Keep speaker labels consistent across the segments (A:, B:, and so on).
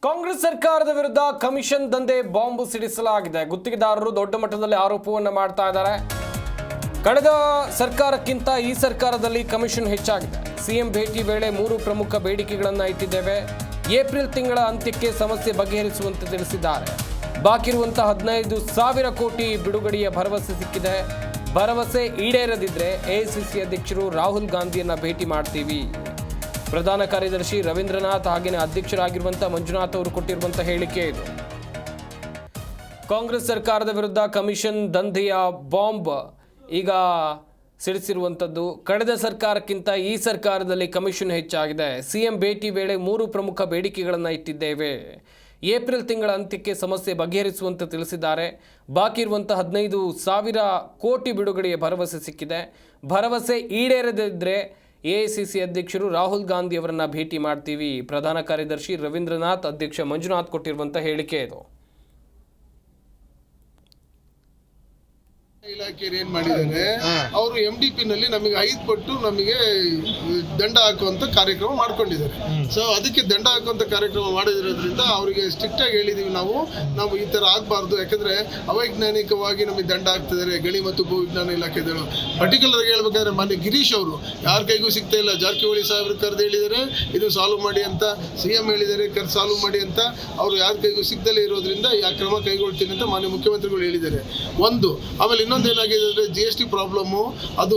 A: ಕಾಂಗ್ರೆಸ್ ಸರ್ಕಾರದ ವಿರುದ್ಧ ಕಮಿಷನ್ ದಂಧೆ ಬಾಂಬ್ ಸಿಡಿಸಲಾಗಿದೆ. ಗುತ್ತಿಗೆದಾರರು ದೊಡ್ಡ ಮಟ್ಟದಲ್ಲಿ ಆರೋಪವನ್ನು ಮಾಡ್ತಾ ಇದ್ದಾರೆ. ಕಳೆದ ಸರ್ಕಾರಕ್ಕಿಂತ ಈ ಸರ್ಕಾರದಲ್ಲಿ ಕಮಿಷನ್ ಹೆಚ್ಚಾಗಿದೆ. ಸಿಎಂ ಭೇಟಿ ವೇಳೆ 3 ಪ್ರಮುಖ ಬೇಡಿಕೆಗಳನ್ನು ಇಟ್ಟಿದ್ದೇವೆ. ಏಪ್ರಿಲ್ ತಿಂಗಳ ಅಂತ್ಯಕ್ಕೆ ಸಮಸ್ಯೆ ಬಗೆಹರಿಸುವಂತೆ ತಿಳಿಸಿದ್ದಾರೆ. ಬಾಕಿ ಇರುವಂತಹ 15,000 ಕೋಟಿ ಬಿಡುಗಡೆಯ ಭರವಸೆ ಸಿಕ್ಕಿದೆ. ಭರವಸೆ ಈಡೇರದಿದ್ರೆ ಎಐಸಿಸಿ ಅಧ್ಯಕ್ಷರು ರಾಹುಲ್ ಗಾಂಧಿಯನ್ನ ಭೇಟಿ ಮಾಡ್ತೀವಿ. ಪ್ರಧಾನ ಕಾರ್ಯದರ್ಶಿ ರವೀಂದ್ರನಾಥ್ ಹಾಗೆಯೇ ಅಧ್ಯಕ್ಷರಾಗಿರುವಂತಹ ಮಂಜುನಾಥ್ ಅವರು ಕೊಟ್ಟಿರುವಂತಹ ಹೇಳಿಕೆ ಇದು. ಕಾಂಗ್ರೆಸ್ ಸರ್ಕಾರದ ವಿರುದ್ಧ ಕಮಿಷನ್ ದಂಧೆಯ ಬಾಂಬ್ ಈಗ ಸಿಡಿಸಿರುವಂಥದ್ದು. ಕಳೆದ ಸರ್ಕಾರಕ್ಕಿಂತ ಈ ಸರ್ಕಾರದಲ್ಲಿ ಕಮಿಷನ್ ಹೆಚ್ಚಾಗಿದೆ. ಸಿಎಂ ಭೇಟಿ ವೇಳೆ 3 ಪ್ರಮುಖ ಬೇಡಿಕೆಗಳನ್ನು ಇಟ್ಟಿದ್ದೇವೆ. ಏಪ್ರಿಲ್ ತಿಂಗಳ ಅಂತ್ಯಕ್ಕೆ ಸಮಸ್ಯೆ ಬಗೆಹರಿಸುವಂತೆ ತಿಳಿಸಿದ್ದಾರೆ. ಬಾಕಿ ಇರುವಂತಹ 15,000 ಕೋಟಿ ಬಿಡುಗಡೆಯ ಭರವಸೆ ಸಿಕ್ಕಿದೆ. ಭರವಸೆ ಈಡೇರದಿದ್ದರೆ ಎಐಸಿಸಿ ಅಧ್ಯಕ್ಷರು ರಾಹುಲ್ ಗಾಂಧಿ ಅವರನ್ನ ಭೇಟಿ ಮಾಡ್ತೀವಿ. ಪ್ರಧಾನ ಕಾರ್ಯದರ್ಶಿ ರವೀಂದ್ರನಾಥ್, ಅಧ್ಯಕ್ಷ ಮಂಜುನಾಥ್ ಕೊಟ್ಟಿರುವಂತಹ ಹೇಳಿಕೆ ಇದು.
B: ಇಲಾಖೆಯರು ಏನ್ ಮಾಡಿದ್ದಾರೆ, ಅವರು MDP ನಲ್ಲಿ ನಮಗೆ 5 ಪಟ್ಟು ನಮಗೆ ದಂಡ ಹಾಕುವಂತ ಕಾರ್ಯಕ್ರಮ ಮಾಡ್ಕೊಂಡಿದ್ದಾರೆ. ಸೊ ಅದಕ್ಕೆ ದಂಡ ಹಾಕುವಂತ ಕಾರ್ಯಕ್ರಮ ಮಾಡಿರೋದ್ರಿಂದ ಅವರಿಗೆ ಸ್ಟ್ರಿಕ್ಟ್ ಆಗಿ ಹೇಳಿದೀವಿ ನಾವು ಈ ತರ ಆಗ್ಬಾರ್ದು. ಯಾಕಂದ್ರೆ ಅವೈಜ್ಞಾನಿಕವಾಗಿ ನಮಗೆ ದಂಡ ಹಾಕ್ತಿದ್ದಾರೆ ಗಣಿ ಮತ್ತು ಭೂವಿಜ್ಞಾನ ಇಲಾಖೆಗಳು. ಪರ್ಟಿಕ್ಯುಲರ್ ಆಗಿ ಹೇಳ್ಬೇಕಾದ್ರೆ ಮಾನ್ಯ ಗಿರೀಶ್ ಅವರು ಯಾರ ಕೈಗೂ ಸಿಗ್ತಾ ಇಲ್ಲ. ಜಾರಕಿಹೊಳಿ ಸಾಹೇಬ್ರು ಕರೆದು ಹೇಳಿದ್ದಾರೆ ಇದು ಸಾಲ್ವ್ ಮಾಡಿ ಅಂತ, CM ಹೇಳಿದ್ದಾರೆ ಸಾಲ್ವ್ ಮಾಡಿ ಅಂತ. ಅವರು ಯಾರ ಕೈಗೂ ಸಿಗ್ದಲೇ ಇರೋದ್ರಿಂದ ಆ ಕ್ರಮ ಕೈಗೊಳ್ತೀನಿ ಅಂತ ಮಾನ್ಯ ಮುಖ್ಯಮಂತ್ರಿಗಳು ಹೇಳಿದ್ದಾರೆ. ಆಮೇಲೆ ಇನ್ನೊಂದು ಏನಾಗಿದೆ ಅಂದರೆ GST ಪ್ರಾಬ್ಲಮ್ಮು, ಅದು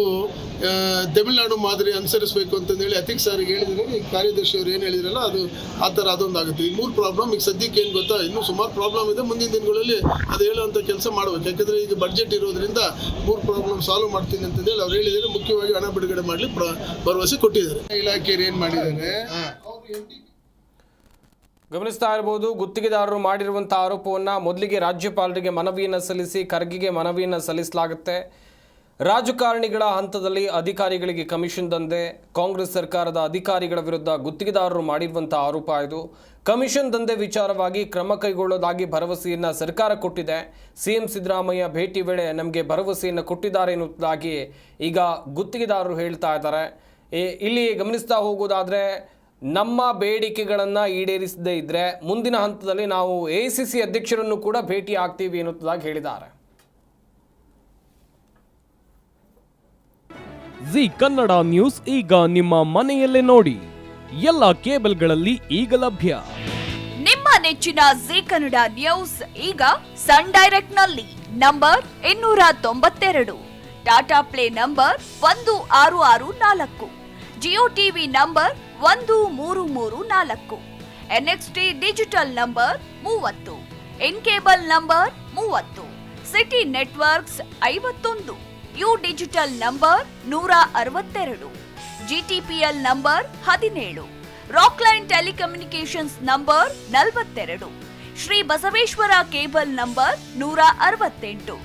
B: ತಮಿಳುನಾಡು ಮಾದರಿ ಅನುಸರಿಸಬೇಕು ಅಂತಂದೇಳಿ ಅತಿಕ್ ಸಾರಿಗೆ ಹೇಳಿದರೆ ಕಾರ್ಯದರ್ಶಿ ಅವರು ಏನು ಹೇಳಿದ್ರಲ್ಲ ಅದು ಆ ಥರ ಅದೊಂದಾಗುತ್ತೆ. ಈ 3 ಪ್ರಾಬ್ಲಮ್ ಈಗ ಸದ್ಯಕ್ಕೆ ಏನು ಗೊತ್ತಾ, ಇನ್ನೂ ಸುಮಾರು ಪ್ರಾಬ್ಲಮ್ ಇದೆ. ಮುಂದಿನ ದಿನಗಳಲ್ಲಿ ಅದು ಹೇಳುವಂಥ ಕೆಲಸ ಮಾಡಬೇಕು. ಯಾಕಂದರೆ ಈಗ ಬಡ್ಜೆಟ್ ಇರೋದ್ರಿಂದ 3 ಪ್ರಾಬ್ಲಮ್ ಸಾಲ್ವ್ ಮಾಡ್ತೀನಿ ಅಂತಂದೇಳಿ ಅವ್ರು ಹೇಳಿದರೆ ಮುಖ್ಯವಾಗಿ ಹಣ ಬಿಡುಗಡೆ ಮಾಡಲಿ ಭರವಸೆ ಕೊಟ್ಟಿದ್ದಾರೆ. ಇಲಾಖೆಯರು ಏನು ಮಾಡಿದ್ದಾರೆ
A: ಗಮನಿಸ್ತಾ ಇರಬಹುದು. ಗುತ್ತಿಗೆದಾರರು ಮಾಡಿರುವಂತಹ ಆರೋಪವನ್ನು ಮೊದಲಿಗೆ ರಾಜ್ಯಪಾಲರಿಗೆ ಮನವಿಯನ್ನು ಸಲ್ಲಿಸಿ ಖರ್ಗೆಗೆ ಮನವಿಯನ್ನು ಸಲ್ಲಿಸಲಾಗುತ್ತೆ. ರಾಜಕಾರಣಿಗಳ ಹಂತದಲ್ಲಿ ಅಧಿಕಾರಿಗಳಿಗೆ ಕಮಿಷನ್ ದಂಧೆ. ಕಾಂಗ್ರೆಸ್ ಸರ್ಕಾರದ ಅಧಿಕಾರಿಗಳ ವಿರುದ್ಧ ಗುತ್ತಿಗೆದಾರರು ಮಾಡಿರುವಂತಹ ಆರೋಪ ಇದು. ಕಮಿಷನ್ ದಂಧೆ ವಿಚಾರವಾಗಿ ಕ್ರಮ ಕೈಗೊಳ್ಳೋದಾಗಿ ಭರವಸೆಯನ್ನು ಸರ್ಕಾರ ಕೊಟ್ಟಿದೆ. CM ಸಿದ್ದರಾಮಯ್ಯ ಭೇಟಿ ವೇಳೆ ನಮಗೆ ಭರವಸೆಯನ್ನು ಕೊಟ್ಟಿದ್ದಾರೆ ಎನ್ನುವುದಾಗಿ ಈಗ ಗುತ್ತಿಗೆದಾರರು ಹೇಳ್ತಾ ಇದ್ದಾರೆ. ಇಲ್ಲಿ ಗಮನಿಸ್ತಾ ಹೋಗೋದಾದರೆ ನಮ್ಮ ಬೇಡಿಕೆಗಳನ್ನು ಈಡೇರಿಸದೇ ಇದ್ದರೆ ಮುಂದಿನ ಹಂತದಲ್ಲಿ ನಾವು AICC ಅಧ್ಯಕ್ಷರನ್ನು ಕೂಡ ಭೇಟಿ ಆಗ್ತೀವಿ ಎನ್ನುವುದಾಗಿ ಹೇಳಿದ್ದಾರೆ.
C: ಜಿ ಕನ್ನಡ ನ್ಯೂಸ್ ಈಗ ನಿಮ್ಮ ಮನೆಯಲ್ಲೇ ನೋಡಿ. ಎಲ್ಲ ಕೇಬಲ್ಗಳಲ್ಲಿ ಈಗ ಲಭ್ಯ.
D: ನಿಮ್ಮ ನೆಚ್ಚಿನ ಜಿ ಕನ್ನಡ ನ್ಯೂಸ್ ಈಗ ಸನ್ ಡೈರೆಕ್ಟ್ ನಲ್ಲಿ number 292, Tata play number 1664, Jio TV number 1334, NXT digital number 30, in cable number 30, city networks 51, U digital number 162, GTPL number 17, Rockline telecommunications number 42, Shri Basaveshwara cable number 168,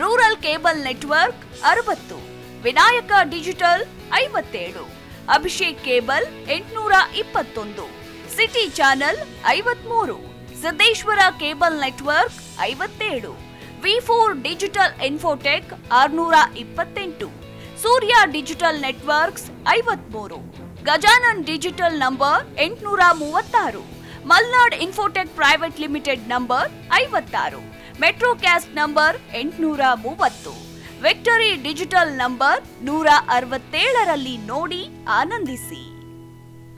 D: rural cable network 60, Vinayaka digital 57, Abhishek cable 821, city channel 53, Siddeshwara cable network 57, V4 digital Infotech 628, Surya digital networks 53, Gajanan digital number 836, Malnad infotech private limited number 56, Metrocast number 830, victory digital number 167ರಲ್ಲಿ ನೋಡಿ ಆನಂದಿಸಿ.